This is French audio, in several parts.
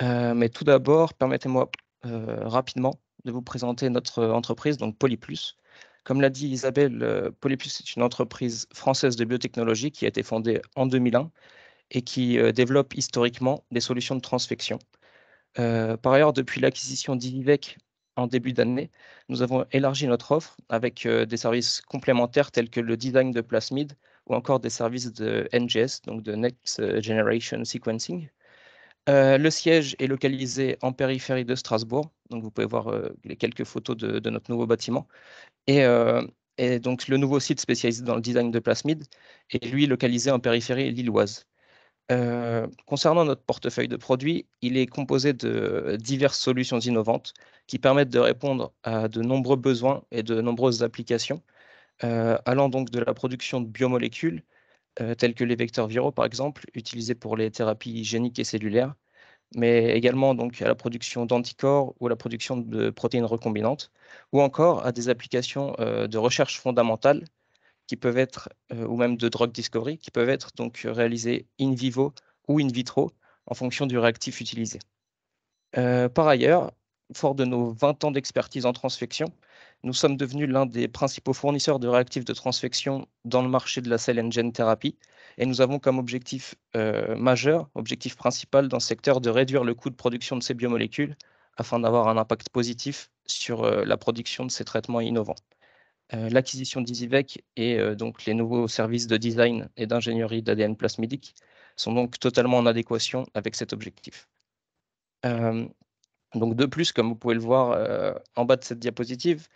Mais tout d'abord, permettez-moi rapidement de vous présenter notre entreprise, donc Polyplus. Comme l'a dit Isabelle, Polyplus est une entreprise française de biotechnologie qui a été fondée en 2001 et qui développe historiquement des solutions de transfection. Par ailleurs, depuis l'acquisition d'Ivivec en début d'année, nous avons élargi notre offre avec des services complémentaires tels que le design de plasmides ou encore des services de NGS, donc de Next Generation Sequencing. Le siège est localisé en périphérie de Strasbourg, donc vous pouvez voir les quelques photos de notre nouveau bâtiment. Et, euh, et donc le nouveau site spécialisé dans le design de plasmides est lui localisé en périphérie lilloise. Concernant notre portefeuille de produits, il est composé de diverses solutions innovantes qui permettent de répondre à de nombreux besoins et de nombreuses applications, allant donc de la production de biomolécules, telles que les vecteurs viraux par exemple, utilisés pour les thérapies géniques et cellulaires, mais également donc à la production d'anticorps ou à la production de protéines recombinantes, ou encore à des applications de recherche fondamentale qui peuvent être, ou même de drug discovery, qui peuvent être donc réalisées in vivo ou in vitro en fonction du réactif utilisé. Par ailleurs, fort de nos 20 ans d'expertise en transfection, nous sommes devenus l'un des principaux fournisseurs de réactifs de transfection dans le marché de la cell and gene therapy, et nous avons comme objectif majeur, objectif principal dans ce secteur, de réduire le coût de production de ces biomolécules afin d'avoir un impact positif sur la production de ces traitements innovants. L'acquisition d'EasyVec et donc les nouveaux services de design et d'ingénierie d'ADN plasmidique sont donc totalement en adéquation avec cet objectif. Euh, donc de plus, comme vous pouvez le voir en bas de cette diapositive,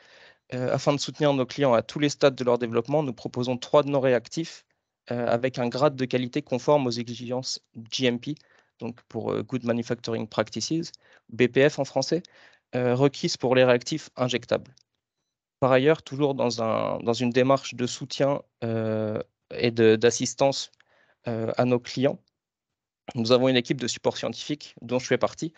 afin de soutenir nos clients à tous les stades de leur développement, nous proposons 3 de nos réactifs avec un grade de qualité conforme aux exigences GMP, donc pour Good Manufacturing Practices, BPF en français, requises pour les réactifs injectables. Par ailleurs, toujours dans une démarche de soutien et d'assistance à nos clients, nous avons une équipe de support scientifique dont je fais partie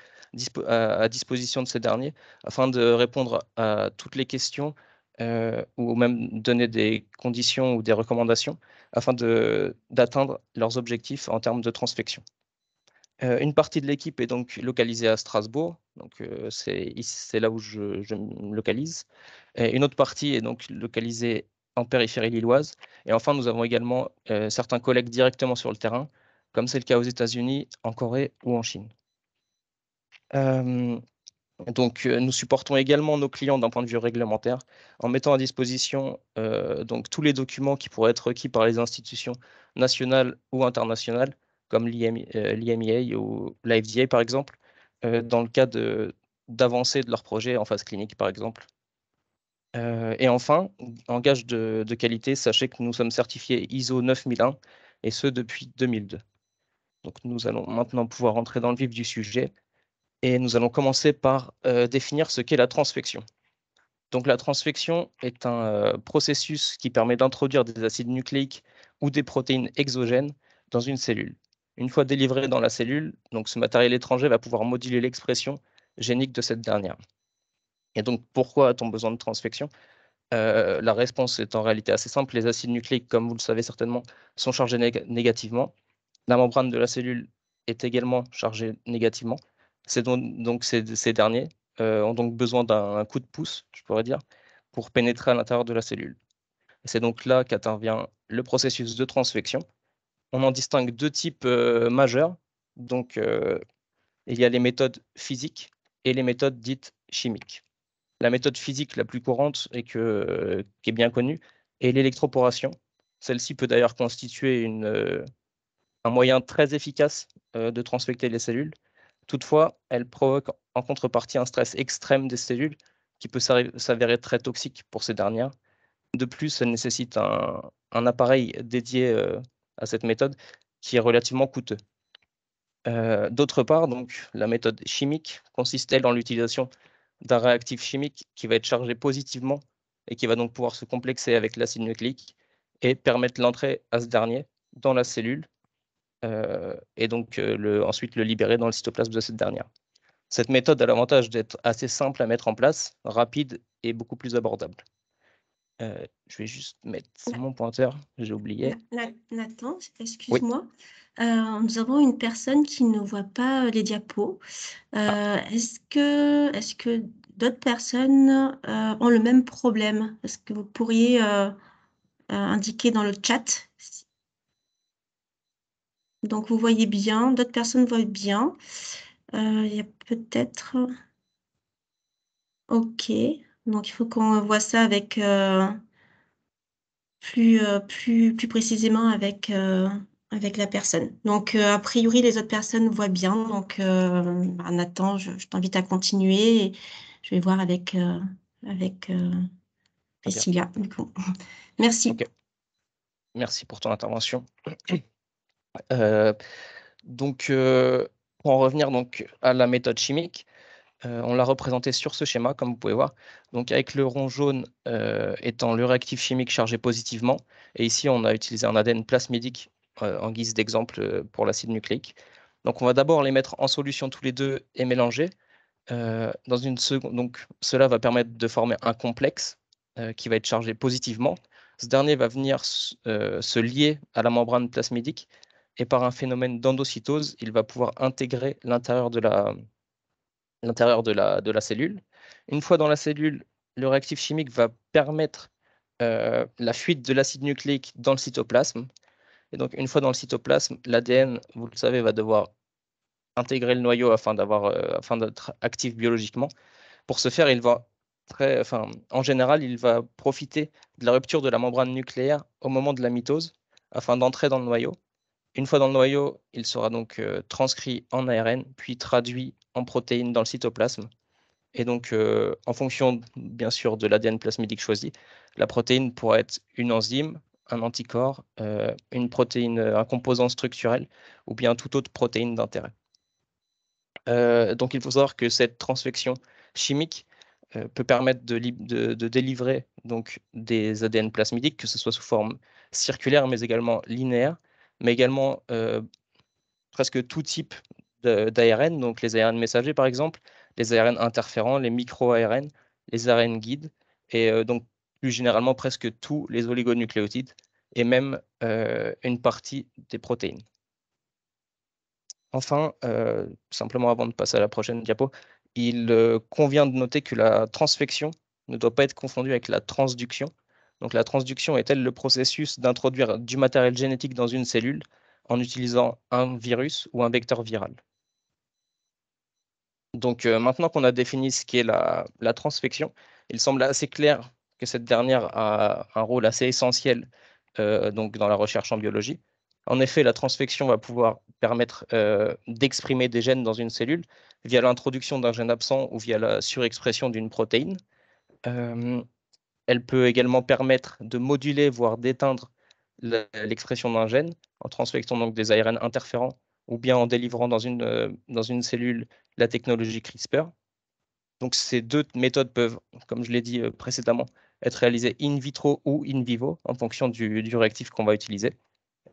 à disposition de ces derniers afin de répondre à toutes les questions ou même donner des conditions ou des recommandations afin d'atteindre leurs objectifs en termes de transfection. Une partie de l'équipe est donc localisée à Strasbourg, donc c'est là où je me localise. Et une autre partie est donc localisée en périphérie lilloise. Et enfin, nous avons également certains collègues directement sur le terrain, comme c'est le cas aux États-Unis, en Corée ou en Chine. Euh, nous supportons également nos clients d'un point de vue réglementaire en mettant à disposition donc tous les documents qui pourraient être requis par les institutions nationales ou internationales, comme l'IMEA ou l'FDA par exemple, dans le cas d'avancée de leur projet en phase clinique par exemple. Et enfin, en gage de qualité, sachez que nous sommes certifiés ISO 9001 et ce depuis 2002. Donc nous allons maintenant pouvoir entrer dans le vif du sujet et nous allons commencer par définir ce qu'est la transfection. Donc la transfection est un processus qui permet d'introduire des acides nucléiques ou des protéines exogènes dans une cellule. Une fois délivré dans la cellule, donc ce matériel étranger va pouvoir moduler l'expression génique de cette dernière. Et donc pourquoi a-t-on besoin de transfection? La réponse est en réalité assez simple. Les acides nucléiques, comme vous le savez certainement, sont chargés négativement. La membrane de la cellule est également chargée négativement. Ces derniers ont donc besoin d'un coup de pouce, je pourrais dire, pour pénétrer à l'intérieur de la cellule. C'est donc là qu'intervient le processus de transfection. On en distingue deux types majeurs. Donc, il y a les méthodes physiques et les méthodes dites chimiques. La méthode physique la plus courante et qui est bien connue est l'électroporation. Celle-ci peut d'ailleurs constituer un moyen très efficace de transfecter les cellules. Toutefois, elle provoque en contrepartie un stress extrême des cellules qui peut s'avérer très toxique pour ces dernières. De plus, elle nécessite un appareil dédié à cette méthode qui est relativement coûteux. D'autre part, donc, la méthode chimique consiste, elle, en l'utilisation d'un réactif chimique qui va être chargé positivement et qui va donc pouvoir se complexer avec l'acide nucléique et permettre l'entrée à ce dernier dans la cellule et donc ensuite le libérer dans le cytoplasme de cette dernière. Cette méthode a l'avantage d'être assez simple à mettre en place, rapide et beaucoup plus abordable. Je vais juste mettre mon pointeur, j'ai oublié. Nathan, Oui. excuse-moi. Nous avons une personne qui ne voit pas les diapos. Est-ce que d'autres personnes ont le même problème? Est-ce que vous pourriez indiquer dans le chat? Donc, vous voyez bien, d'autres personnes voient bien. Il y a peut-être... OK. Donc, il faut qu'on voit ça avec plus précisément avec la personne. Donc, a priori, les autres personnes voient bien. Donc, Nathan, je t'invite à continuer. Et je vais voir avec Très bien. Priscilla. Du coup. Merci. OK. Merci pour ton intervention. Euh, donc, pour en revenir donc, à la méthode chimique, on l'a représentée sur ce schéma, comme vous pouvez voir. Donc, avec le rond jaune étant le réactif chimique chargé positivement. Et ici, on a utilisé un ADN plasmidique en guise d'exemple pour l'acide nucléique. Donc, on va d'abord les mettre en solution tous les deux et mélanger. Dans une seconde, donc, cela va permettre de former un complexe qui va être chargé positivement. Ce dernier va venir se lier à la membrane plasmidique et par un phénomène d'endocytose, il va pouvoir intégrer l'intérieur de la cellule. Une fois dans la cellule, le réactif chimique va permettre la fuite de l'acide nucléique dans le cytoplasme. Et donc, une fois dans le cytoplasme, l'ADN, vous le savez, va devoir intégrer le noyau afin d'être actif biologiquement. Pour ce faire, en général, il va profiter de la rupture de la membrane nucléaire au moment de la mitose afin d'entrer dans le noyau. Une fois dans le noyau, il sera donc transcrit en ARN, puis traduit en protéines dans le cytoplasme. Et donc, en fonction, bien sûr, de l'ADN plasmidique choisi, la protéine pourra être une enzyme, un anticorps, une protéine, un composant structurel, ou bien toute autre protéine d'intérêt. Donc, il faut savoir que cette transfection chimique peut permettre de délivrer donc, des ADN plasmidiques, que ce soit sous forme circulaire, mais également linéaire, mais également presque tout type d'ARN, donc les ARN messagers par exemple, les ARN interférents, les micro-ARN, les ARN guides, et donc plus généralement presque tous les oligonucléotides, et même une partie des protéines. Enfin, simplement avant de passer à la prochaine diapo, il convient de noter que la transfection ne doit pas être confondue avec la transduction. Donc la transduction est-elle le processus d'introduire du matériel génétique dans une cellule en utilisant un virus ou un vecteur viral. Donc maintenant qu'on a défini ce qu'est la transfection, il semble assez clair que cette dernière a un rôle assez essentiel donc dans la recherche en biologie. En effet, la transfection va pouvoir permettre d'exprimer des gènes dans une cellule via l'introduction d'un gène absent ou via la surexpression d'une protéine. Euh, Elle peut également permettre de moduler, voire d'éteindre l'expression d'un gène en transfectant donc des ARN interférents ou bien en délivrant dans une cellule la technologie CRISPR. Donc ces deux méthodes peuvent, comme je l'ai dit précédemment, être réalisées in vitro ou in vivo en fonction du réactif qu'on va utiliser.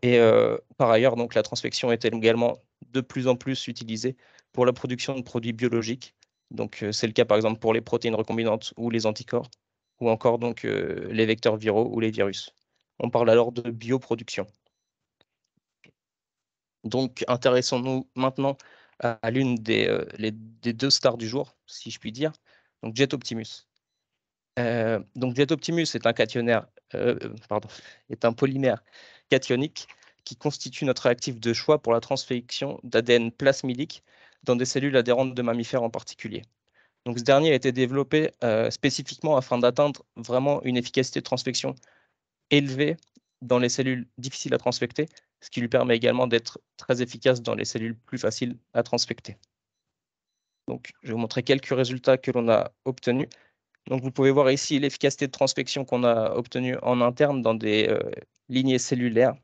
Et par ailleurs, donc, la transfection est également de plus en plus utilisée pour la production de produits biologiques. Donc, c'est le cas par exemple pour les protéines recombinantes ou les anticorps, ou encore donc les vecteurs viraux ou les virus. On parle alors de bioproduction. Donc, intéressons-nous maintenant à l'une des deux stars du jour, si je puis dire, donc Jet Optimus. Donc Jet Optimus est un est un polymère cationique qui constitue notre réactif de choix pour la transfection d'ADN plasmidique dans des cellules adhérentes de mammifères en particulier. Donc ce dernier a été développé spécifiquement afin d'atteindre vraiment une efficacité de transfection élevée dans les cellules difficiles à transfecter, ce qui lui permet également d'être très efficace dans les cellules plus faciles à transfecter. Donc je vais vous montrer quelques résultats que l'on a obtenus. Donc, vous pouvez voir ici l'efficacité de transfection qu'on a obtenue en interne dans des lignées cellulaires,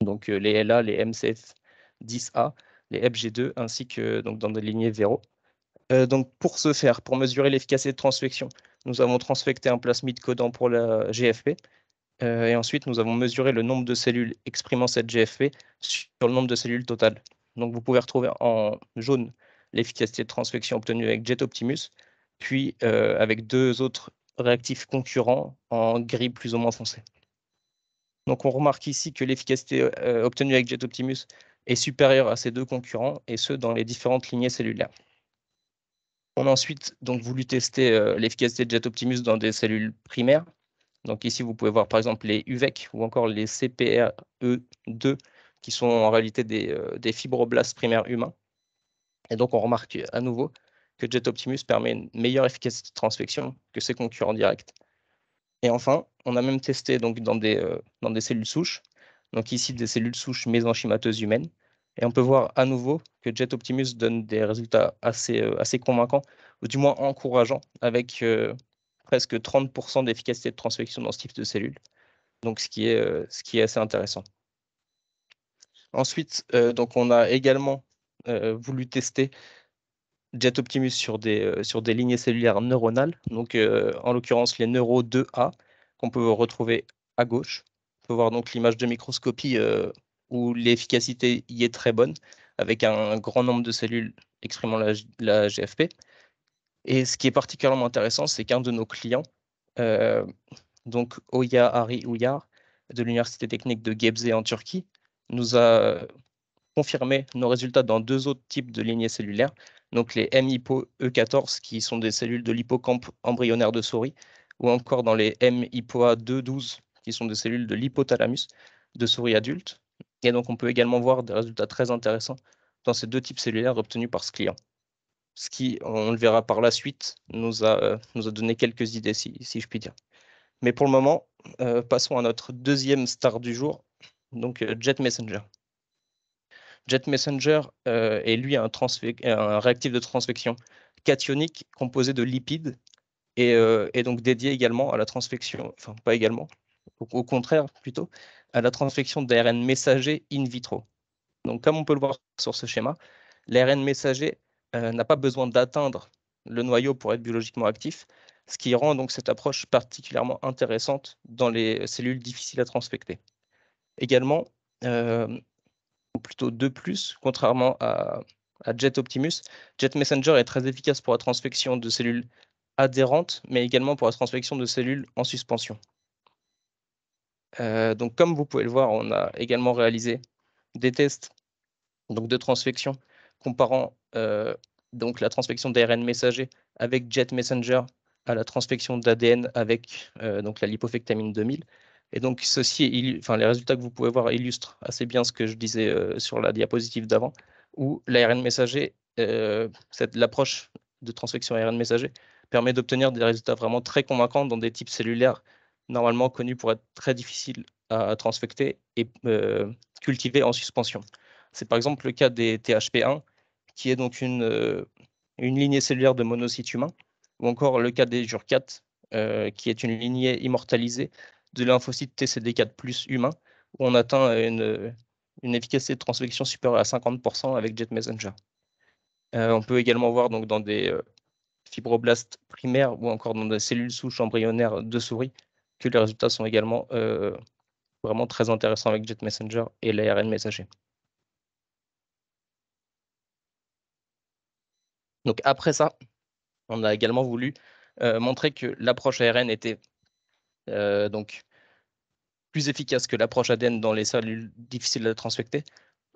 donc les LA, les MCF10A, les EPG2, ainsi que donc, dans des lignées Véro. Donc, pour ce faire, pour mesurer l'efficacité de transfection, nous avons transfecté un plasmide codant pour la GFP, et ensuite nous avons mesuré le nombre de cellules exprimant cette GFP sur le nombre de cellules totales. Donc, vous pouvez retrouver en jaune l'efficacité de transfection obtenue avec Jet Optimus, puis avec deux autres réactifs concurrents en gris plus ou moins foncé. Donc on remarque ici que l'efficacité obtenue avec JetOptimus est supérieure à ces deux concurrents, et ce, dans les différentes lignées cellulaires. On a ensuite donc voulu tester l'efficacité de JetOptimus dans des cellules primaires. Donc ici, vous pouvez voir par exemple les UVEC ou encore les CPRE2, qui sont en réalité des fibroblastes primaires humains. Et donc on remarque à nouveau que JetOptimus permet une meilleure efficacité de transfection que ses concurrents directs. Et enfin, on a même testé donc, dans des cellules souches, donc ici des cellules souches mésenchymateuses humaines. Et on peut voir à nouveau que JetOptimus donne des résultats assez convaincants, ou du moins encourageants, avec presque 30% d'efficacité de transfection dans ce type de cellules, donc ce qui est assez intéressant. Ensuite, donc on a également voulu tester JetOptimus sur des lignées cellulaires neuronales, donc en l'occurrence les neuro 2A, qu'on peut retrouver à gauche. On peut voir donc l'image de microscopie où l'efficacité y est très bonne, avec un grand nombre de cellules exprimant la GFP. Et ce qui est particulièrement intéressant, c'est qu'un de nos clients, euh, donc Oya Ari Uyar, de l'Université technique de Gebze en Turquie, nous a confirmer nos résultats dans deux autres types de lignées cellulaires, donc les MHIPO-E14, qui sont des cellules de l'hippocampe embryonnaire de souris, ou encore dans les MHIPOA212, qui sont des cellules de l'hypothalamus de souris adultes. Et donc, on peut également voir des résultats très intéressants dans ces deux types cellulaires obtenus par ce client. Ce qui, on le verra par la suite, nous a donné quelques idées, si je puis dire. Mais pour le moment, passons à notre deuxième star du jour, donc Jet Messenger. Jet Messenger est lui un réactif de transfection cationique composé de lipides et donc dédié également à la transfection, enfin pas également, au contraire plutôt, à la transfection d'ARN messager in vitro. Donc comme on peut le voir sur ce schéma, l'ARN messager n'a pas besoin d'atteindre le noyau pour être biologiquement actif, ce qui rend donc cette approche particulièrement intéressante dans les cellules difficiles à transfecter. Également, ou plutôt de plus, contrairement à Jet Optimus. Jet Messenger est très efficace pour la transfection de cellules adhérentes, mais également pour la transfection de cellules en suspension. Donc, comme vous pouvez le voir, on a également réalisé des tests donc, de transfection comparant donc, la transfection d'ARN messager avec Jet Messenger à la transfection d'ADN avec donc, la lipofectamine 2000. Et donc, les résultats que vous pouvez voir illustrent assez bien ce que je disais sur la diapositive d'avant, où l'ARN messager, l'approche de transfection ARN messager, permet d'obtenir des résultats vraiment très convaincants dans des types cellulaires normalement connus pour être très difficiles à transfecter et cultivés en suspension. C'est par exemple le cas des THP1, qui est donc une lignée cellulaire de monocytes humains, ou encore le cas des JUR4, qui est une lignée immortalisée de lymphocytes TCD4+ humains, où on atteint une efficacité de transfection supérieure à 50% avec Jet Messenger. On peut également voir donc, dans des fibroblastes primaires ou encore dans des cellules souches embryonnaires de souris que les résultats sont également vraiment très intéressants avec Jet Messenger et l'ARN messager. Donc après ça, on a également voulu montrer que l'approche ARN était donc plus efficace que l'approche ADN dans les cellules difficiles à transfecter,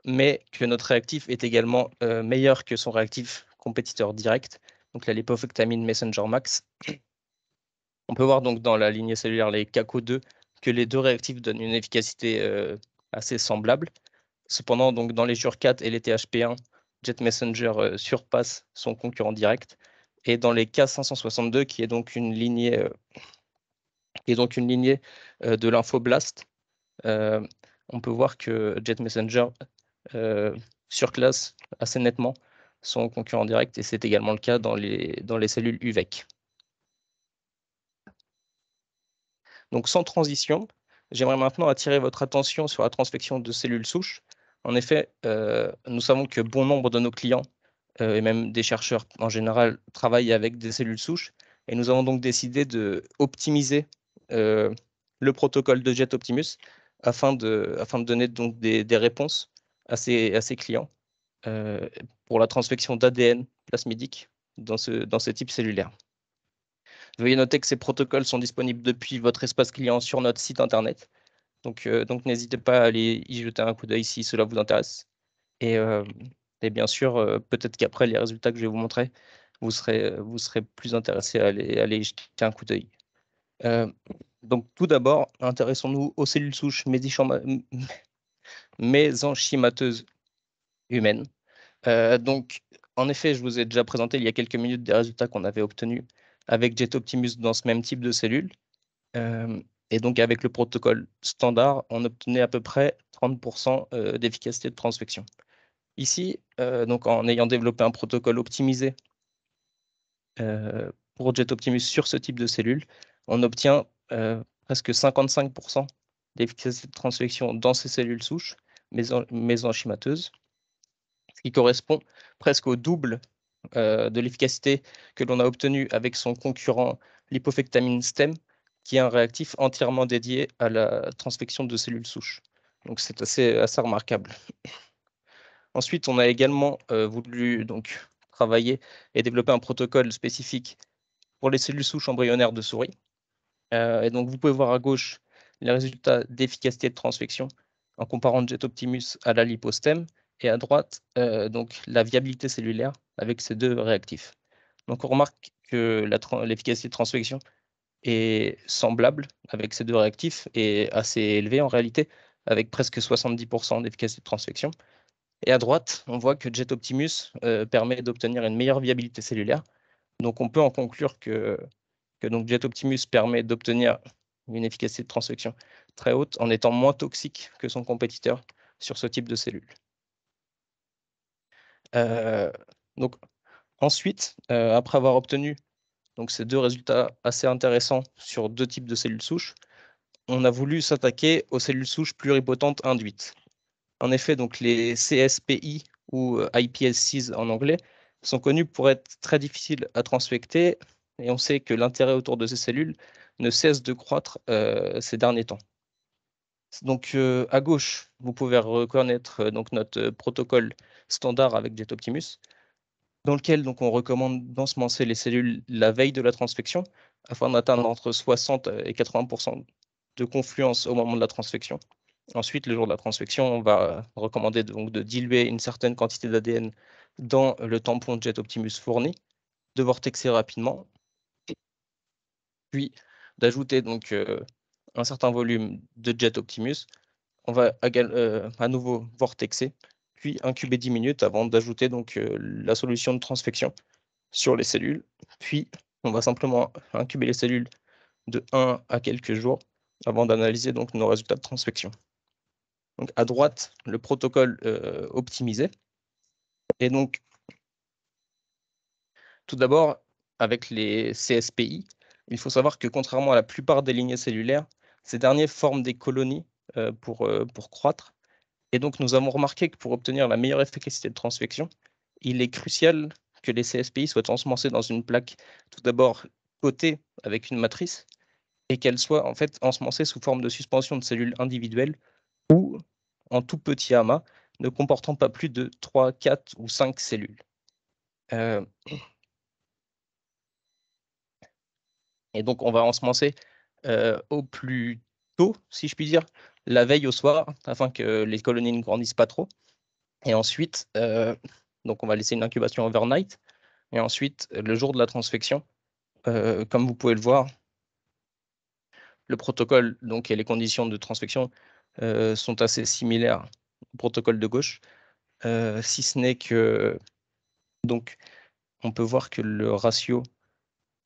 mais que notre réactif est également meilleur que son réactif compétiteur direct, donc la lipofectamine Messenger Max. On peut voir donc dans la lignée cellulaire, les CACO2, que les deux réactifs donnent une efficacité assez semblable. Cependant, donc, dans les JUR4 et les THP1, Jet Messenger surpasse son concurrent direct. Et dans les K562, qui est donc une lignée, de lymphoblast, on peut voir que Jet Messenger surclasse assez nettement son concurrent direct, et c'est également le cas dans les cellules UVEC. Donc sans transition, j'aimerais maintenant attirer votre attention sur la transfection de cellules souches. En effet, nous savons que bon nombre de nos clients, et même des chercheurs en général, travaillent avec des cellules souches, et nous avons donc décidé d'optimiser le protocole de Jet Optimus afin de donner donc des réponses à ces clients pour la transfection d'ADN plasmidique dans ce type cellulaire. Veuillez noter que ces protocoles sont disponibles depuis votre espace client sur notre site internet. Donc n'hésitez pas à aller y jeter un coup d'œil si cela vous intéresse. Et, euh, et bien sûr, peut-être qu'après les résultats que je vais vous montrer, vous serez plus intéressé à aller y jeter un coup d'œil. Euh, donc tout d'abord, intéressons-nous aux cellules souches mésenchymateuses humaines. Donc, en effet, je vous ai déjà présenté il y a quelques minutes des résultats qu'on avait obtenus avec JetOptimus dans ce même type de cellules. Euh, et donc, avec le protocole standard, on obtenait à peu près 30% d'efficacité de transfection. Ici, donc en ayant développé un protocole optimisé pour JetOptimus sur ce type de cellules, on obtient presque 55% d'efficacité de transfection dans ces cellules souches mésenchymateuses, ce qui correspond presque au double de l'efficacité que l'on a obtenue avec son concurrent l'hypofectamine STEM, qui est un réactif entièrement dédié à la transfection de cellules souches. Donc c'est assez remarquable. Ensuite, on a également voulu donc, travailler et développer un protocole spécifique pour les cellules souches embryonnaires de souris. Et donc, vous pouvez voir à gauche les résultats d'efficacité de transfection en comparant JetOptimus à la lipostem, et à droite, donc, la viabilité cellulaire avec ces deux réactifs. Donc, on remarque que l'efficacité de transfection est semblable avec ces deux réactifs et assez élevée en réalité, avec presque 70% d'efficacité de transfection. Et à droite, on voit que JetOptimus permet d'obtenir une meilleure viabilité cellulaire. Donc, on peut en conclure que donc JetOptimus permet d'obtenir une efficacité de transfection très haute en étant moins toxique que son compétiteur sur ce type de cellules. Euh, donc, ensuite, après avoir obtenu donc, ces deux résultats assez intéressants sur deux types de cellules souches, on a voulu s'attaquer aux cellules souches pluripotentes induites. En effet, donc les CSPI ou iPSCs en anglais sont connus pour être très difficiles à transfecter et on sait que l'intérêt autour de ces cellules ne cesse de croître ces derniers temps. Donc à gauche, vous pouvez reconnaître donc notre protocole standard avec JetOptimus, dans lequel donc, on recommande d'ensemencer les cellules la veille de la transfection afin d'atteindre entre 60 et 80% de confluence au moment de la transfection. Ensuite, le jour de la transfection, on va recommander donc de diluer une certaine quantité d'ADN dans le tampon JetOptimus fourni, de vortexer rapidement, puis d'ajouter donc un certain volume de JetOptimus. On va à nouveau vortexer, puis incuber 10 minutes avant d'ajouter donc la solution de transfection sur les cellules. Puis, on va simplement incuber les cellules de 1 à quelques jours avant d'analyser donc nos résultats de transfection. Donc, à droite, le protocole optimisé. Et donc, tout d'abord, avec les CSPI, il faut savoir que contrairement à la plupart des lignées cellulaires, ces derniers forment des colonies pour croître. Et donc, nous avons remarqué que pour obtenir la meilleure efficacité de transfection, il est crucial que les CSPI soient ensemencés dans une plaque, tout d'abord cotée avec une matrice, et qu'elle soit en fait ensemencée sous forme de suspension de cellules individuelles ou en tout petit amas, ne comportant pas plus de 3, 4 ou 5 cellules. Euh, et donc, on va ensemencer au plus tôt, si je puis dire, la veille au soir, afin que les colonies ne grandissent pas trop. Et ensuite, donc on va laisser une incubation overnight. Et ensuite, le jour de la transfection, comme vous pouvez le voir, le protocole donc, et les conditions de transfection sont assez similaires au protocole de gauche, si ce n'est que donc, on peut voir que le ratio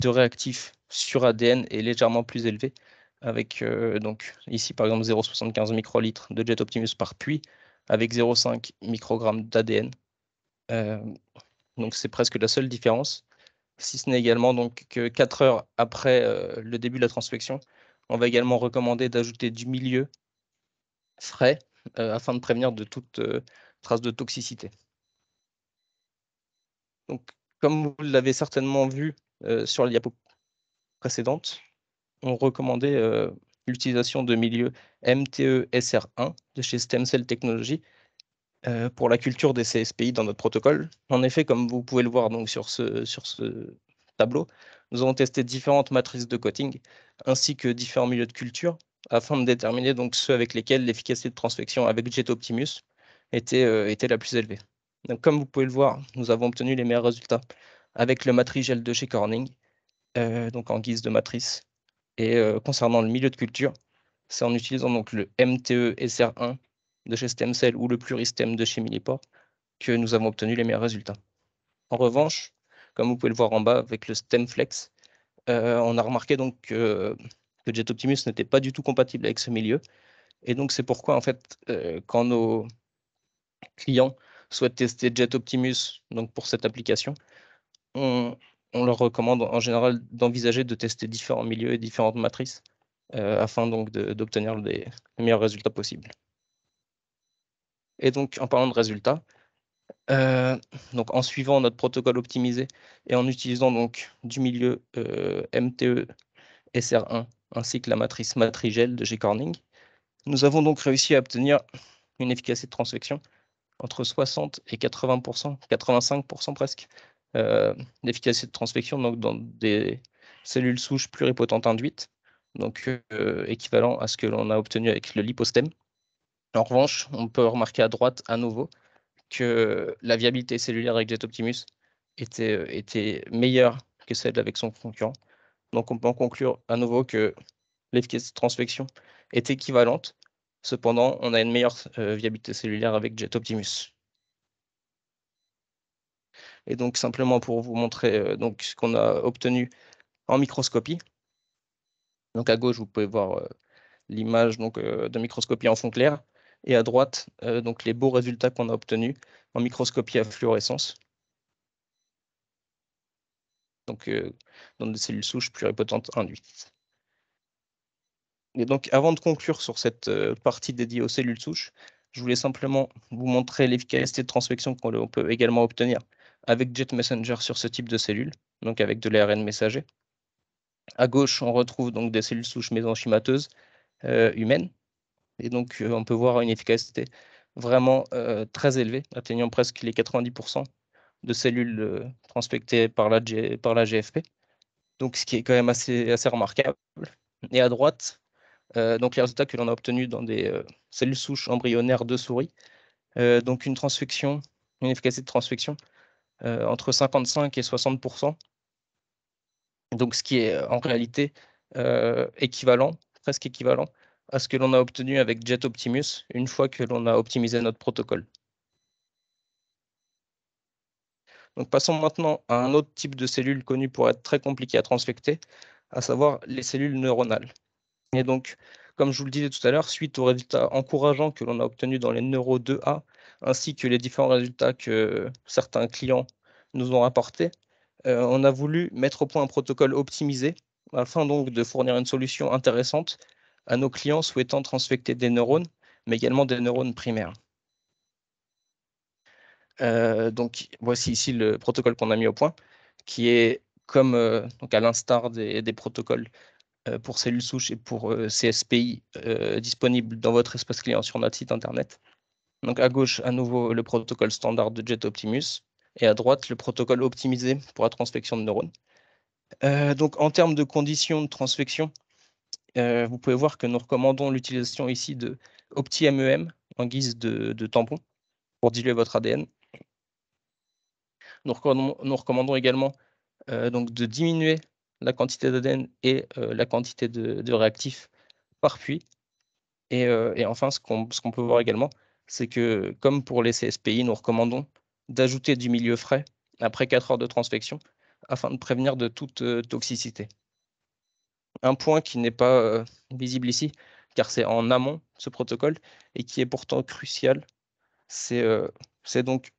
de réactifs sur ADN est légèrement plus élevé, avec donc ici par exemple 0,75 microlitres de JetOptimus par puits, avec 0,5 microgrammes d'ADN. Donc c'est presque la seule différence, si ce n'est également donc que 4 heures après le début de la transfection, on va également recommander d'ajouter du milieu frais afin de prévenir de toute trace de toxicité. Donc, comme vous l'avez certainement vu sur la diapo précédente, on recommandait l'utilisation de milieux MTE-SR1 de chez Stem Cell Technologies pour la culture des CSPI dans notre protocole. En effet, comme vous pouvez le voir donc, sur ce tableau, nous avons testé différentes matrices de coating ainsi que différents milieux de culture afin de déterminer donc ceux avec lesquels l'efficacité de transfection avec JetOptimus était la plus élevée. Donc, comme vous pouvez le voir, nous avons obtenu les meilleurs résultats avec le matrigel de chez Corning, donc en guise de matrice. Et concernant le milieu de culture, c'est en utilisant donc le MTE SR1 de chez StemCell ou le Pluristem de chez Millipore que nous avons obtenu les meilleurs résultats. En revanche, comme vous pouvez le voir en bas avec le StemFlex, on a remarqué donc que JetOptimus n'était pas du tout compatible avec ce milieu. Et donc c'est pourquoi en fait, quand nos clients souhaitent tester JetOptimus donc pour cette application, on, on leur recommande en général d'envisager de tester différents milieux et différentes matrices afin donc d'obtenir les meilleurs résultats possibles. Et donc en parlant de résultats, donc en suivant notre protocole optimisé et en utilisant donc du milieu MTE SR1 ainsi que la matrice matrigel de G. Corning, nous avons donc réussi à obtenir une efficacité de transfection entre 60 et 80%, 85% presque, d'efficacité de transfection donc dans des cellules souches pluripotentes induites, donc équivalent à ce que l'on a obtenu avec le lipostem. En revanche, on peut remarquer à droite à nouveau que la viabilité cellulaire avec JetOptimus était meilleure que celle avec son concurrent. Donc on peut en conclure à nouveau que l'efficacité de transfection est équivalente. Cependant, on a une meilleure viabilité cellulaire avec JetOptimus. Et donc simplement pour vous montrer donc, ce qu'on a obtenu en microscopie. Donc à gauche, vous pouvez voir l'image de microscopie en fond clair. Et à droite, donc les beaux résultats qu'on a obtenus en microscopie à fluorescence. Donc dans des cellules souches pluripotentes induites. Et donc avant de conclure sur cette partie dédiée aux cellules souches, je voulais simplement vous montrer l'efficacité de transfection qu'on peut également obtenir avec JetMessenger sur ce type de cellules, donc avec de l'ARN messager. À gauche, on retrouve donc des cellules souches mésenchymateuses humaines. Et donc, on peut voir une efficacité vraiment très élevée, atteignant presque les 90% de cellules transfectées par la GFP. Donc, ce qui est quand même assez remarquable. Et à droite, donc les résultats que l'on a obtenus dans des cellules souches embryonnaires de souris. Donc, une efficacité de transfection entre 55 et 60%. Donc, ce qui est en réalité presque équivalent à ce que l'on a obtenu avec JetOptimus une fois que l'on a optimisé notre protocole. Donc, passons maintenant à un autre type de cellules connues pour être très compliquées à transfecter, à savoir les cellules neuronales. Et donc, comme je vous le disais tout à l'heure, suite aux résultats encourageants que l'on a obtenus dans les Neuro 2A, ainsi que les différents résultats que certains clients nous ont rapportés, on a voulu mettre au point un protocole optimisé afin donc de fournir une solution intéressante à nos clients souhaitant transfecter des neurones, mais également des neurones primaires. Donc voici ici le protocole qu'on a mis au point, qui est comme donc à l'instar des protocoles pour cellules souches et pour CSPI disponibles dans votre espace client sur notre site internet. Donc à gauche, à nouveau, le protocole standard de JetOptimus, et à droite, le protocole optimisé pour la transfection de neurones. Donc en termes de conditions de transfection, vous pouvez voir que nous recommandons l'utilisation ici de OptiMEM en guise de tampon pour diluer votre ADN. Nous recommandons également donc de diminuer la quantité d'ADN et la quantité de réactifs par puits. Et enfin, ce qu'on peut voir également, c'est que comme pour les CSPI, nous recommandons d'ajouter du milieu frais après 4 heures de transfection afin de prévenir de toute toxicité. Un point qui n'est pas visible ici, car c'est en amont ce protocole, et qui est pourtant crucial, c'est donc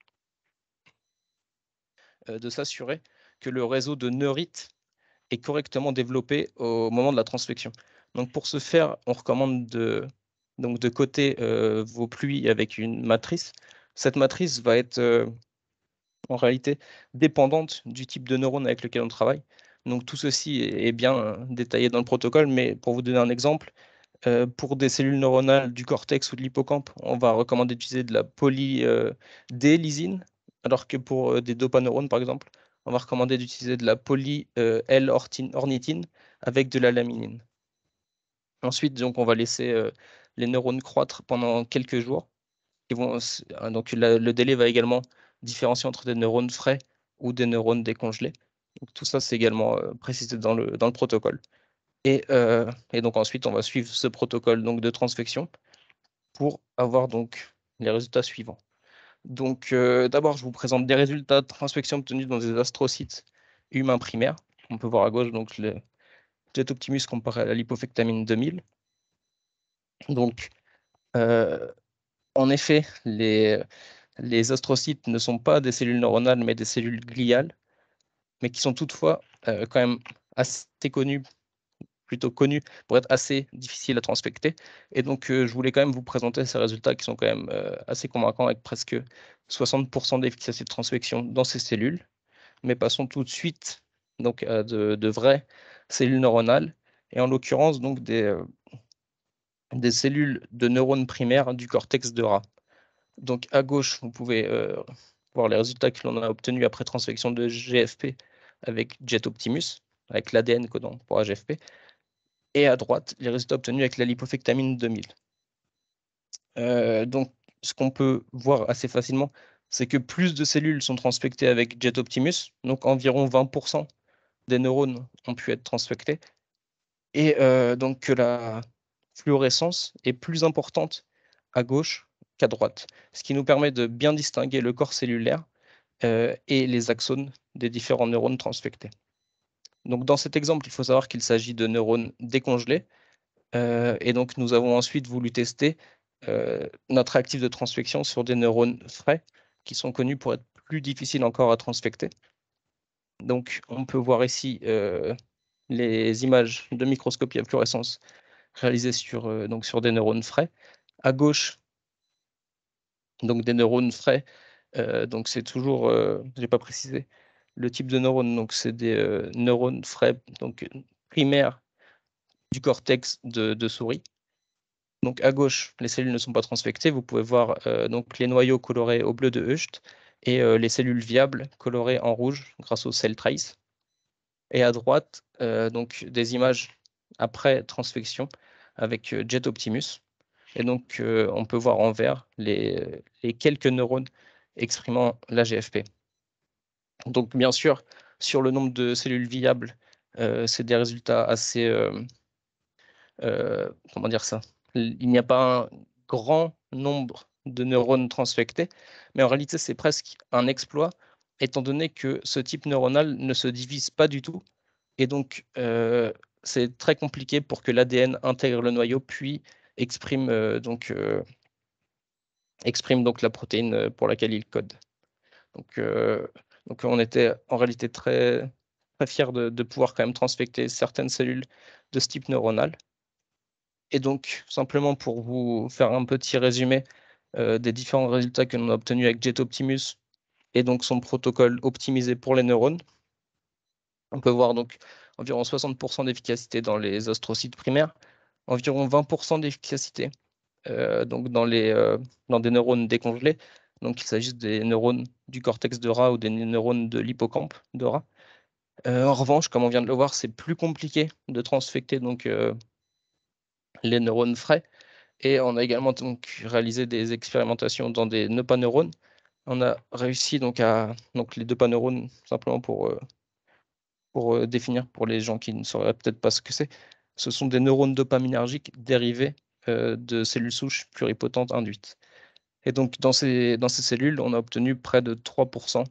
de s'assurer que le réseau de neurites est correctement développé au moment de la transfection. Donc pour ce faire, on recommande de coter vos pluies avec une matrice. Cette matrice va être en réalité dépendante du type de neurone avec lequel on travaille. Donc tout ceci est bien détaillé dans le protocole, mais pour vous donner un exemple, pour des cellules neuronales du cortex ou de l'hippocampe, on va recommander d'utiliser de la poly-D-lysine, alors que pour des dopaneurones, par exemple, on va recommander d'utiliser de la poly-L-ornithine avec de la laminine. Ensuite, donc, on va laisser les neurones croître pendant quelques jours. Donc, le délai va également différencier entre des neurones frais ou des neurones décongelés. Donc, tout ça, c'est également précisé dans le protocole. Et donc ensuite, on va suivre ce protocole donc, de transfection pour avoir donc les résultats suivants. Donc d'abord, je vous présente des résultats de transfection obtenus dans des astrocytes humains primaires. On peut voir à gauche donc le Jet Optimus comparé à la lipofectamine 2000. Donc en effet, les astrocytes ne sont pas des cellules neuronales, mais des cellules gliales, mais qui sont toutefois quand même assez plutôt connues pour être assez difficiles à transfecter. Et donc, je voulais quand même vous présenter ces résultats qui sont quand même assez convaincants avec presque 60% d'efficacité de transfection dans ces cellules. Mais passons tout de suite donc, à de vraies cellules neuronales, et en l'occurrence donc des cellules de neurones primaires du cortex de rat. Donc à gauche, vous pouvez voir les résultats que l'on a obtenus après transfection de GFP avec Jet Optimus, avec l'ADN codant pour AGFP, et à droite, les résultats obtenus avec la lipofectamine 2000. Donc ce qu'on peut voir assez facilement, c'est que plus de cellules sont transfectées avec Jet Optimus, donc environ 20% des neurones ont pu être transfectés, et donc que la fluorescence est plus importante à gauche qu'à droite, ce qui nous permet de bien distinguer le corps cellulaire et les axones des différents neurones transfectés. Donc dans cet exemple, il faut savoir qu'il s'agit de neurones décongelés, et donc nous avons ensuite voulu tester notre réactif de transfection sur des neurones frais qui sont connus pour être plus difficiles encore à transfecter. Donc on peut voir ici les images de microscopie à fluorescence réalisées sur, donc sur des neurones frais. À gauche, donc des neurones frais, donc c'est toujours, je n'ai pas précisé, le type de neurones, donc c'est des neurones frais, donc primaires du cortex de souris. Donc à gauche, les cellules ne sont pas transfectées. Vous pouvez voir donc les noyaux colorés au bleu de Hoecht et les cellules viables colorées en rouge grâce au cell trace. Et à droite, donc des images après transfection avec Jet Optimus. Et donc on peut voir en vert les quelques neurones exprimant la GFP. Donc bien sûr, sur le nombre de cellules viables, c'est des résultats assez comment dire ça? Il n'y a pas un grand nombre de neurones transfectés, mais en réalité, c'est presque un exploit, étant donné que ce type neuronal ne se divise pas du tout. Et donc, c'est très compliqué pour que l'ADN intègre le noyau, puis exprime, exprime donc la protéine pour laquelle il code. Donc on était en réalité très, très fiers de pouvoir quand même transfecter certaines cellules de ce type neuronal. Et donc, simplement pour vous faire un petit résumé des différents résultats que l'on a obtenus avec Jet Optimus et donc son protocole optimisé pour les neurones, on peut voir donc environ 60% d'efficacité dans les astrocytes primaires, environ 20% d'efficacité donc dans des neurones décongelés. Donc, il s'agit des neurones du cortex de rat ou des neurones de l'hippocampe de rat. En revanche, comme on vient de le voir, c'est plus compliqué de transfecter donc, les neurones frais. Et on a également donc réalisé des expérimentations dans des neurones. On a réussi donc les neurones, simplement pour définir pour les gens qui ne sauraient peut-être pas ce que c'est, ce sont des neurones dopaminergiques dérivés de cellules souches pluripotentes induites. Et donc dans ces cellules, on a obtenu près de 3%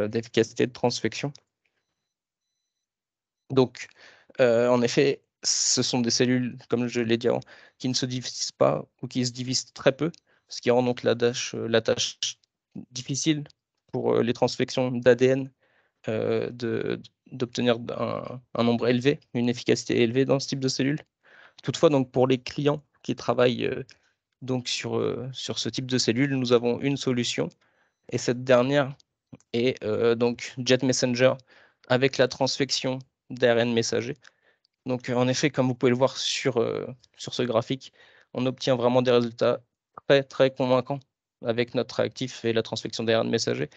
d'efficacité de transfection. Donc en effet, ce sont des cellules, comme je l'ai dit avant, qui ne se divisent pas ou qui se divisent très peu, ce qui rend donc la tâche difficile pour les transfections d'ADN d'obtenir un nombre élevé, une efficacité élevée dans ce type de cellules. Toutefois, donc, pour les clients qui travaillent donc sur ce type de cellules, nous avons une solution, et cette dernière est donc Jet Messenger avec la transfection d'ARN messager. Donc, en effet, comme vous pouvez le voir sur ce graphique, on obtient vraiment des résultats très, très convaincants avec notre réactif et la transfection d'ARN messager.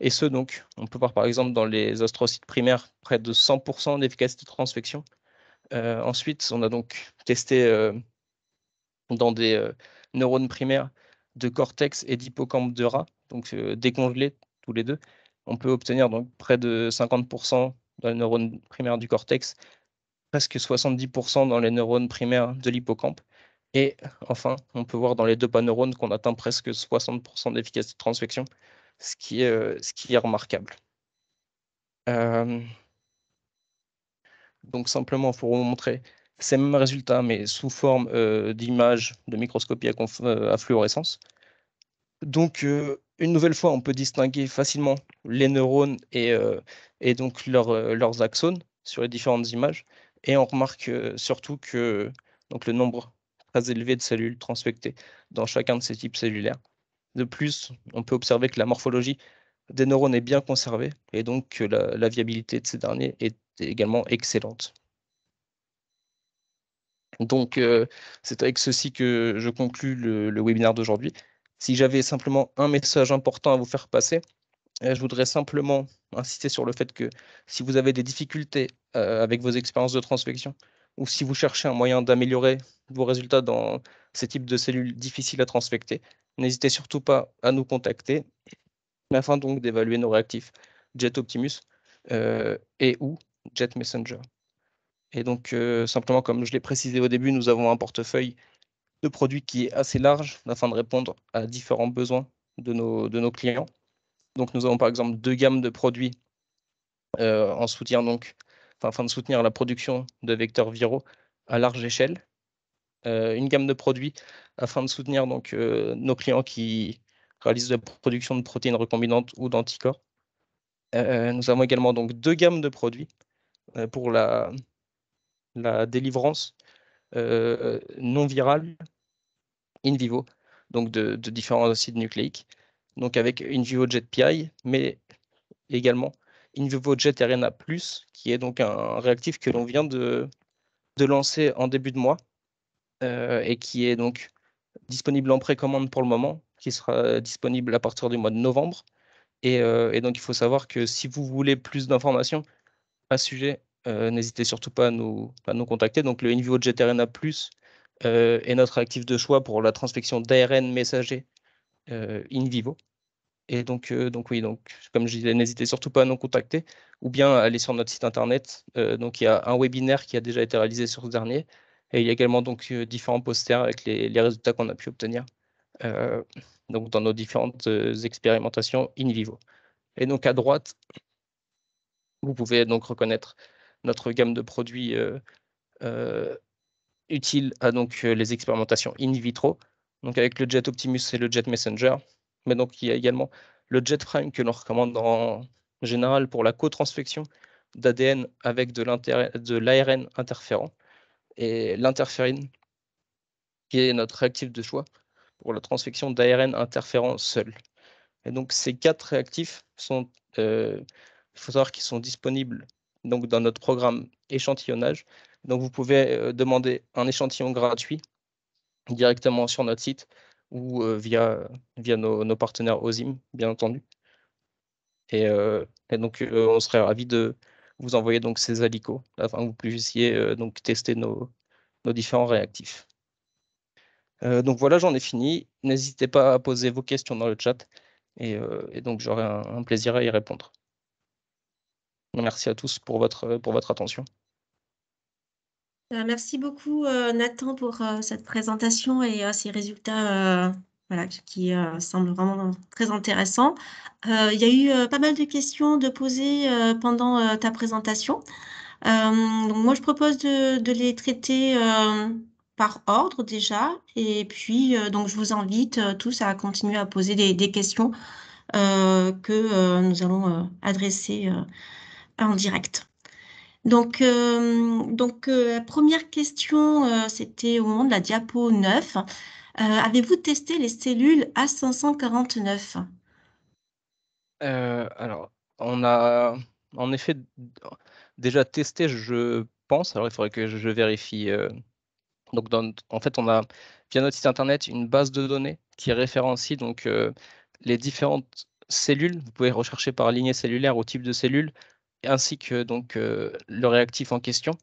Et ce, donc, on peut voir par exemple dans les astrocytes primaires près de 100% d'efficacité de transfection. Ensuite, on a donc testé dans des neurones primaires de cortex et d'hippocampe de rat, donc décongelés tous les deux. On peut obtenir donc près de 50% dans les neurones primaires du cortex, presque 70% dans les neurones primaires de l'hippocampe. Et enfin, on peut voir dans les dopaneurones qu'on atteint presque 60% d'efficacité de transfection, ce qui est remarquable. Donc simplement pour vous montrer ces mêmes résultats, mais sous forme d'images de microscopie à fluorescence. Donc une nouvelle fois, on peut distinguer facilement les neurones et donc leurs axones sur les différentes images. Et on remarque surtout que donc, le nombre très élevé de cellules transfectées dans chacun de ces types cellulaires. De plus, on peut observer que la morphologie des neurones est bien conservée et donc que la viabilité de ces derniers est également excellente. Donc, c'est avec ceci que je conclus le webinaire d'aujourd'hui. Si j'avais simplement un message important à vous faire passer, je voudrais simplement insister sur le fait que si vous avez des difficultés avec vos expériences de transfection ou si vous cherchez un moyen d'améliorer vos résultats dans ces types de cellules difficiles à transfecter, n'hésitez surtout pas à nous contacter afin donc d'évaluer nos réactifs Jet Optimus et ou Jet Messenger. Et donc, simplement, comme je l'ai précisé au début, nous avons un portefeuille de produits qui est assez large afin de répondre à différents besoins de nos clients. Donc, nous avons par exemple deux gammes de produits en soutien donc, afin de soutenir la production de vecteurs viraux à large échelle. Une gamme de produits afin de soutenir donc, nos clients qui réalisent la production de protéines recombinantes ou d'anticorps. Nous avons également donc deux gammes de produits pour la délivrance non virale in vivo, donc de différents acides nucléiques, donc avec in vivo jet PI, mais également in vivo jet RNA+, qui est donc un réactif que l'on vient de lancer en début de mois et qui est donc disponible en précommande pour le moment, qui sera disponible à partir du mois de novembre. Et donc, il faut savoir que si vous voulez plus d'informations à ce sujet, n'hésitez surtout pas à nous contacter. Donc, le in vivo jet RNA+, est notre actif de choix pour la transfection d'ARN messager in vivo. Et donc oui, donc, comme je disais, n'hésitez surtout pas à nous contacter ou bien à aller sur notre site internet. Donc il y a un webinaire qui a déjà été réalisé sur ce dernier et il y a également donc différents posters avec les résultats qu'on a pu obtenir donc dans nos différentes expérimentations in vivo. Et donc à droite, vous pouvez donc reconnaître notre gamme de produits euh, utiles à donc les expérimentations in vitro, donc avec le Jet Optimus et le Jet Messenger. Mais donc il y a également le Jet Prime que l'on recommande en général pour la co-transfection d'ADN avec de l'ARN interférent et l'interférine qui est notre réactif de choix pour la transfection d'ARN interférent seul. Et donc ces quatre réactifs sont, il faut savoir qu'ils sont disponibles donc dans notre programme échantillonnage. Donc vous pouvez demander un échantillon gratuit directement sur notre site ou via nos partenaires OSIM, bien entendu. Et donc on serait ravi de vous envoyer donc ces alicots afin que vous puissiez donc tester nos différents réactifs. Donc voilà, j'en ai fini. N'hésitez pas à poser vos questions dans le chat et donc j'aurai un plaisir à y répondre. Merci à tous pour votre attention. Merci beaucoup, Nathan, pour cette présentation et ces résultats voilà, qui semblent vraiment très intéressants. Il y a eu pas mal de questions de poser pendant ta présentation. Donc moi, je propose de les traiter par ordre déjà. Et puis, donc, je vous invite tous à continuer à poser des questions que nous allons adresser en direct. Donc, la première question, c'était au moment de la diapo 9. Avez-vous testé les cellules A549? Alors, on a en effet déjà testé, je pense. Alors, il faudrait que je vérifie. Donc, en fait, on a via notre site internet une base de données qui référencie donc les différentes cellule. Vous pouvez rechercher par lignée cellulaire ou type de cellule, ainsi que donc le réactif en question.